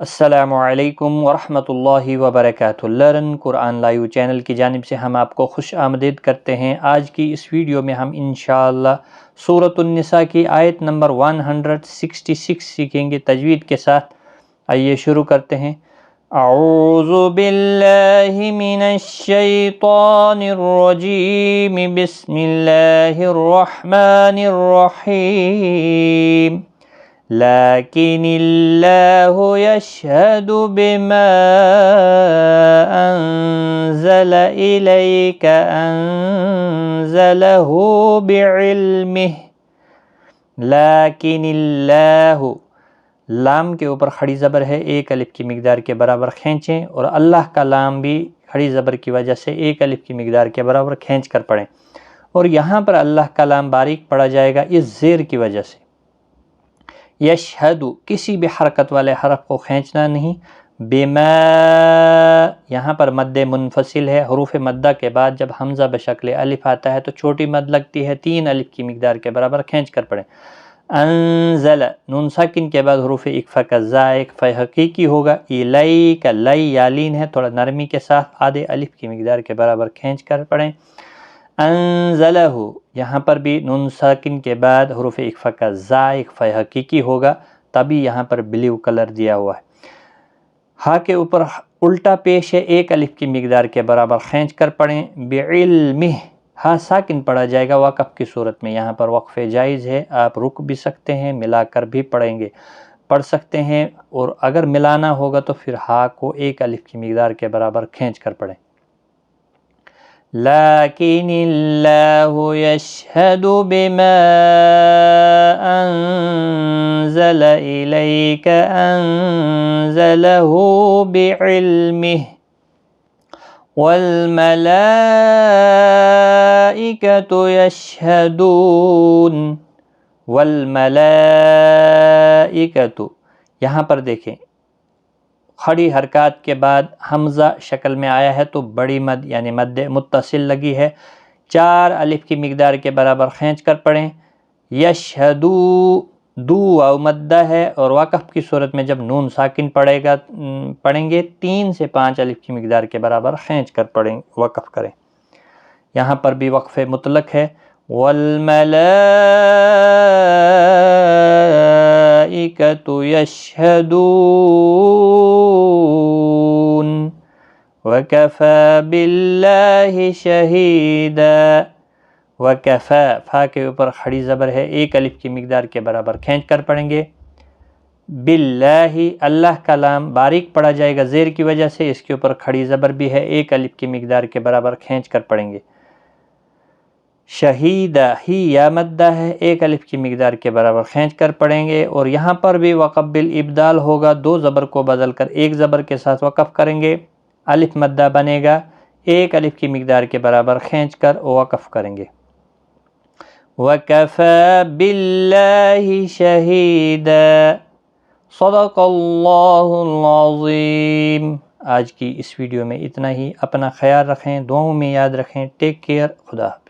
السلام علیکم ورحمۃ اللہ وبرکاتہ۔ لرن قرآن لائیو چینل کی جانب سے ہم آپ کو خوش آمدید کرتے ہیں۔ آج کی اس ویڈیو میں ہم انشاءاللہ سورۃ النساء کی آیت نمبر 166 سیکھیں گے تجوید کے ساتھ۔ آئیے شروع کرتے ہیں۔ اعوذ باللہ من الشیطان الرجیم، بسم اللہ الرحمن الرحیم۔ لیکن اللہ یشہد بما انزل الیک انزلہ بعلمہ۔ لیکن اللہ، لام کے اوپر کھڑی زبر ہے، ایک الف کی مقدار کے برابر کھینچیں، اور اللہ کا لام بھی کھڑی زبر کی وجہ سے ایک الف کی مقدار کے برابر کھینچ کر پڑھیں، اور یہاں پر اللہ کا لام باریک پڑھا جائے گا اس زیر کی وجہ سے۔ یشہد، کسی بھی حرکت والے حرف کو کھینچنا نہیں۔ بما، یہاں پر مد منفصل ہے، حروف مدہ کے بعد جب حمزہ بشکل الف آتا ہے تو چھوٹی مد لگتی ہے، 3 الف کی مقدار کے برابر کھینچ کر پڑھیں۔ انزل، نون ساکن کے بعد حروف اکفا کا زا اکفا حقیقی ہوگا۔ الیک، لئی یالین ہے، تھوڑا نرمی کے ساتھ آدھے الف کی مقدار کے برابر کھینچ کر پڑھیں۔ انزلہ، یہاں پر بھی نون ساکن کے بعد حروف اکفا کا زا اکفا حقیقی ہوگا، تبھی یہاں پر بلیو کلر دیا ہوا ہے۔ ہا کے اوپر الٹا پیش ہے، ایک الف کی مقدار کے برابر کھینچ کر پڑھیں۔ بعلمہ، ہا ساکن پڑھا جائے گا وقف کی صورت میں، یہاں پر وقف جائز ہے، آپ رک بھی سکتے ہیں، ملا کر بھی پڑھ سکتے ہیں، اور اگر ملانا ہوگا تو پھر ہا کو ایک الف کی مقدار کے برابر کھینچ کر پڑھیں۔ لیکن اللہ یشہد بما انزل الیک انزلہ بعلمہ والملائکۃ یشہدون۔ والملائکۃ، یہاں پر دیکھیں کھڑی حرکات کے بعد حمزہ شکل میں آیا ہے تو بڑی مد یعنی مد متصل لگی ہے، 4 الف کی مقدار کے برابر کھینچ کر پڑھیں۔ یشہدو، دو واو مدہ ہے، اور وقف کی صورت میں جب نون ساکن پڑھیں گے 3 سے 5 الف کی مقدار کے برابر کھینچ کر پڑھیں، وقف کریں۔ یہاں پر بھی وقف مطلق ہے۔ والملائکۃ یشہدون وکفی باللہ شہیدا۔ وکفی، فا کے اوپر کھڑی زبر ہے، ایک الف کی مقدار کے برابر کھینچ کر پڑھیں گے۔ باللہ، اللہ کا لام باریک پڑھا جائے گا زیر کی وجہ سے، اس کے اوپر کھڑی زبر بھی ہے، ایک الف کی مقدار کے برابر کھینچ کر پڑھیں گے۔ شہیدہ، ہی یا مدہ ہے، ایک الف کی مقدار کے برابر کھینچ کر پڑھیں گے، اور یہاں پر بھی وقف بالابدال ہوگا، 2 زبر کو بدل کر ایک زبر کے ساتھ وقف کریں گے، الف مدہ بنے گا، ایک الف کی مقدار کے برابر کھینچ کر وقف کریں گے۔ وَكَفَى بِاللَّهِ شَهِيدًا۔ صدق اللہ العظیم۔ آج کی اس ویڈیو میں اتنا ہی، اپنا خیال رکھیں، دعاؤں میں یاد رکھیں۔ ٹیک کیئر، خدا حافظ۔